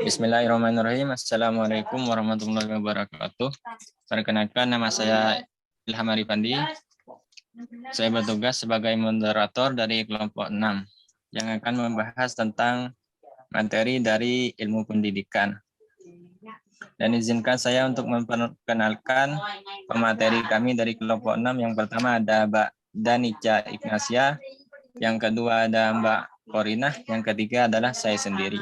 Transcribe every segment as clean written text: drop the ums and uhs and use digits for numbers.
Bismillahirrahmanirrahim. Assalamualaikum warahmatullahi wabarakatuh. Perkenalkan, nama saya Ilham Arifandi. Saya bertugas sebagai moderator dari kelompok 6 yang akan membahas tentang materi dari ilmu pendidikan. Dan izinkan saya untuk memperkenalkan pemateri kami dari kelompok 6. Yang pertama ada Mbak Danica Ignasia, yang kedua ada Mbak Korinah, yang ketiga adalah saya sendiri.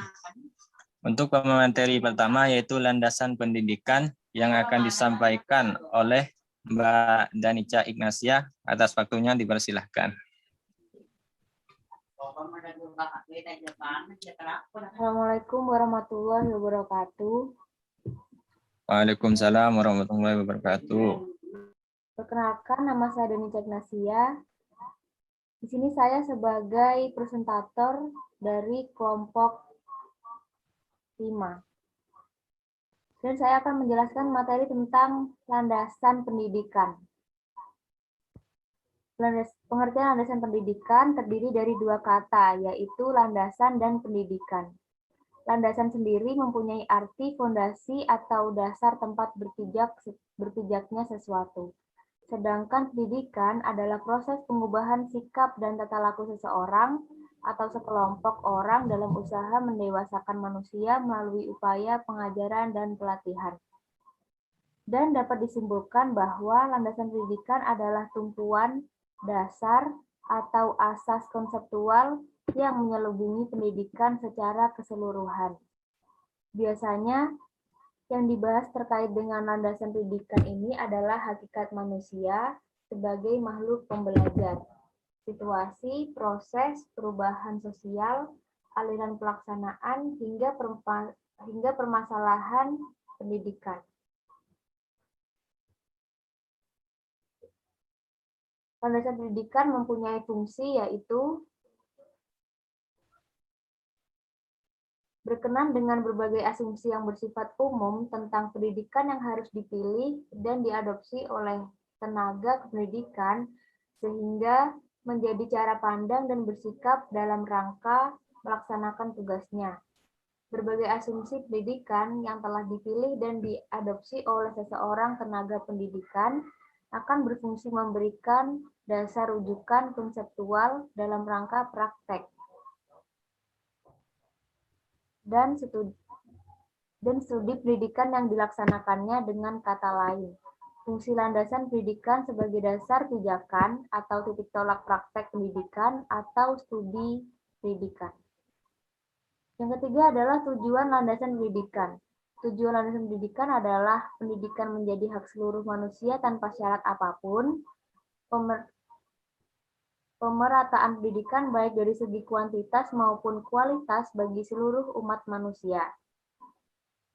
Untuk pemateri pertama yaitu landasan pendidikan yang akan disampaikan oleh Mbak Danica Ignasia. Atas waktunya dipersilahkan. Assalamualaikum warahmatullahi wabarakatuh. Waalaikumsalam warahmatullahi wabarakatuh. Perkenalkan, nama saya Danica Ignasia. Di sini saya sebagai presentator dari kelompok 5. Dan saya akan menjelaskan materi tentang landasan pendidikan. Pengertian landasan pendidikan terdiri dari dua kata, yaitu landasan dan pendidikan. Landasan sendiri mempunyai arti fondasi atau dasar tempat berpijaknya sesuatu. Sedangkan pendidikan adalah proses pengubahan sikap dan tata laku seseorang atau sekelompok orang dalam usaha mendewasakan manusia melalui upaya pengajaran dan pelatihan. Dan dapat disimpulkan bahwa landasan pendidikan adalah tumpuan, dasar, atau asas konseptual yang menyelubungi pendidikan secara keseluruhan. Biasanya, yang dibahas terkait dengan landasan pendidikan ini adalah hakikat manusia sebagai makhluk pembelajar, situasi, proses, perubahan sosial, aliran pelaksanaan, hingga permasalahan pendidikan. Landasan pendidikan mempunyai fungsi yaitu berkenan dengan berbagai asumsi yang bersifat umum tentang pendidikan yang harus dipilih dan diadopsi oleh tenaga kependidikan, sehingga menjadi cara pandang dan bersikap dalam rangka melaksanakan tugasnya. Berbagai asumsi pendidikan yang telah dipilih dan diadopsi oleh seseorang tenaga pendidikan akan berfungsi memberikan dasar rujukan konseptual dalam rangka praktek dan studi pendidikan yang dilaksanakannya. Dengan kata lain, fungsi landasan pendidikan sebagai dasar pijakan atau titik tolak praktek pendidikan atau studi pendidikan. Yang ketiga adalah tujuan landasan pendidikan. Tujuan landasan pendidikan adalah pendidikan menjadi hak seluruh manusia tanpa syarat apapun, pemerataan pendidikan baik dari segi kuantitas maupun kualitas bagi seluruh umat manusia.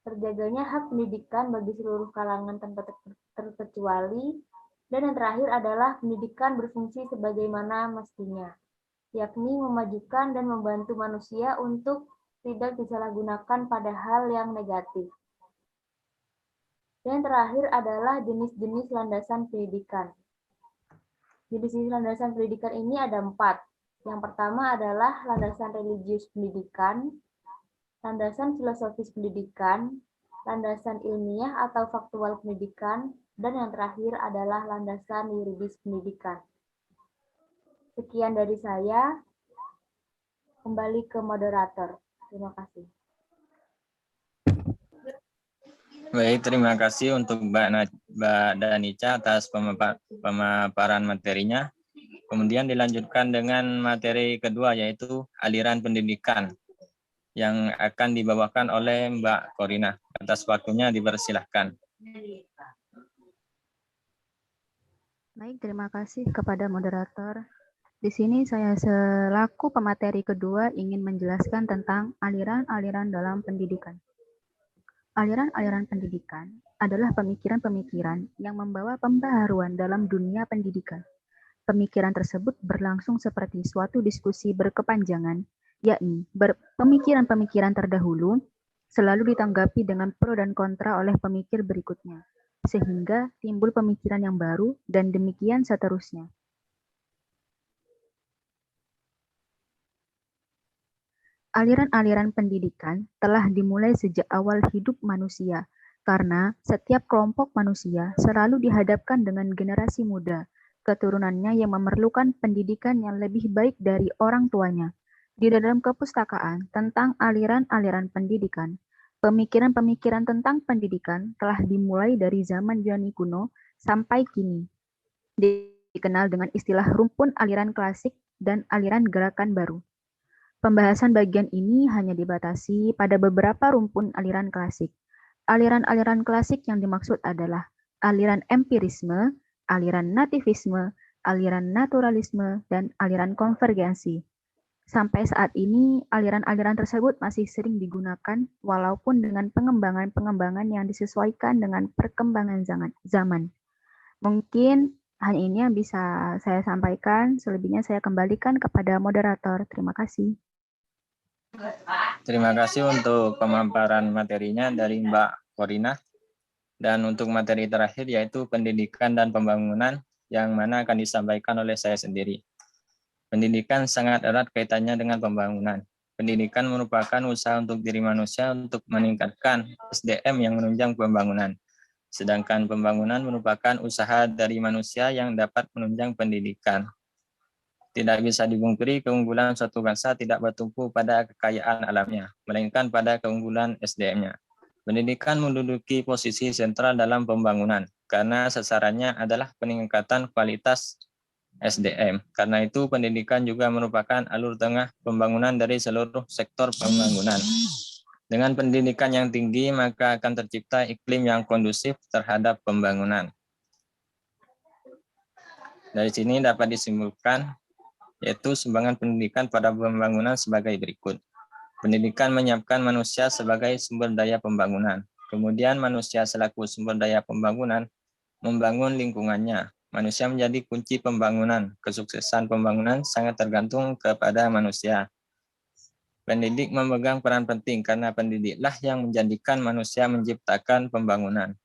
Terjaganya hak pendidikan bagi seluruh kalangan tanpa terkecuali. Dan yang terakhir adalah pendidikan berfungsi sebagaimana mestinya, yakni memajukan dan membantu manusia untuk tidak disalahgunakan pada hal yang negatif. Dan yang terakhir adalah jenis-jenis landasan pendidikan. Jenis landasan pendidikan ini ada 4. Yang pertama adalah landasan religius pendidikan, landasan filosofis pendidikan, landasan ilmiah atau faktual pendidikan, dan yang terakhir adalah landasan yuridis pendidikan. Sekian dari saya. Kembali ke moderator. Terima kasih. Baik, terima kasih untuk Mbak Danica atas pemaparan materinya. Kemudian dilanjutkan dengan materi kedua, yaitu aliran pendidikan yang akan dibawakan oleh Mbak Korinah. Atas waktunya dipersilahkan. Baik, terima kasih kepada moderator. Di sini saya selaku pemateri kedua ingin menjelaskan tentang aliran-aliran dalam pendidikan. Aliran-aliran pendidikan adalah pemikiran-pemikiran yang membawa pembaharuan dalam dunia pendidikan. Pemikiran tersebut berlangsung seperti suatu diskusi berkepanjangan, yakni pemikiran-pemikiran terdahulu selalu ditanggapi dengan pro dan kontra oleh pemikir berikutnya, sehingga timbul pemikiran yang baru dan demikian seterusnya. Aliran-aliran pendidikan telah dimulai sejak awal hidup manusia, karena setiap kelompok manusia selalu dihadapkan dengan generasi muda, keturunannya yang memerlukan pendidikan yang lebih baik dari orang tuanya. Di dalam kepustakaan tentang aliran-aliran pendidikan, pemikiran-pemikiran tentang pendidikan telah dimulai dari zaman Yunani kuno sampai kini. Dikenal dengan istilah rumpun aliran klasik dan aliran gerakan baru. Pembahasan bagian ini hanya dibatasi pada beberapa rumpun aliran klasik. Aliran-aliran klasik yang dimaksud adalah aliran empirisme, aliran nativisme, aliran naturalisme, dan aliran konvergensi. Sampai saat ini, aliran-aliran tersebut masih sering digunakan walaupun dengan pengembangan-pengembangan yang disesuaikan dengan perkembangan zaman. Mungkin hanya ini yang bisa saya sampaikan, selebihnya saya kembalikan kepada moderator. Terima kasih. Terima kasih untuk pemaparan materinya dari Mbak Korina. Dan untuk materi terakhir yaitu pendidikan dan pembangunan yang mana akan disampaikan oleh saya sendiri. Pendidikan sangat erat kaitannya dengan pembangunan. Pendidikan merupakan usaha untuk diri manusia untuk meningkatkan SDM yang menunjang pembangunan. Sedangkan pembangunan merupakan usaha dari manusia yang dapat menunjang pendidikan. Tidak bisa dipungkiri keunggulan suatu bangsa tidak bertumpu pada kekayaan alamnya, melainkan pada keunggulan SDM-nya. Pendidikan menduduki posisi sentral dalam pembangunan, karena sasarannya adalah peningkatan kualitas SDM. Karena itu, pendidikan juga merupakan alur tengah pembangunan dari seluruh sektor pembangunan. Dengan pendidikan yang tinggi, maka akan tercipta iklim yang kondusif terhadap pembangunan. Dari sini dapat disimpulkan yaitu sumbangan pendidikan pada pembangunan sebagai berikut. Pendidikan menyiapkan manusia sebagai sumber daya pembangunan. Kemudian manusia selaku sumber daya pembangunan membangun lingkungannya. Manusia menjadi kunci pembangunan. Kesuksesan pembangunan sangat tergantung kepada manusia. Pendidik memegang peran penting karena pendidiklah yang menjadikan manusia menciptakan pembangunan.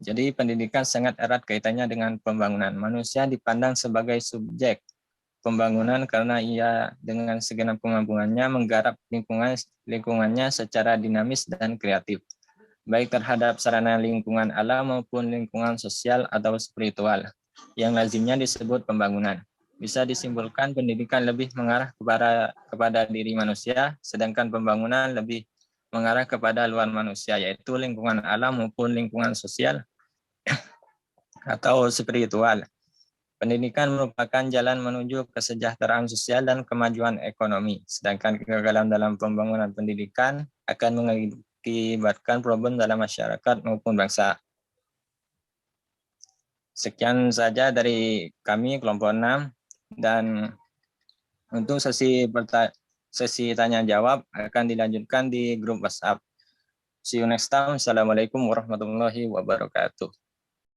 Jadi pendidikan sangat erat kaitannya dengan pembangunan. Manusia dipandang sebagai subjek pembangunan karena ia dengan segenap kemampuannya menggarap lingkungannya secara dinamis dan kreatif, baik terhadap sarana lingkungan alam maupun lingkungan sosial atau spiritual, yang lazimnya disebut pembangunan. Bisa disimpulkan pendidikan lebih mengarah kepada diri manusia, sedangkan pembangunan lebih mengarah kepada luar manusia, yaitu lingkungan alam maupun lingkungan sosial atau spiritual. Pendidikan merupakan jalan menuju kesejahteraan sosial dan kemajuan ekonomi, sedangkan kegagalan dalam pembangunan pendidikan akan mengakibatkan problem dalam masyarakat maupun bangsa. Sekian saja dari kami kelompok 6, dan untuk sesi tanya jawab akan dilanjutkan di grup WhatsApp. See you next time. Assalamualaikum warahmatullahi wabarakatuh.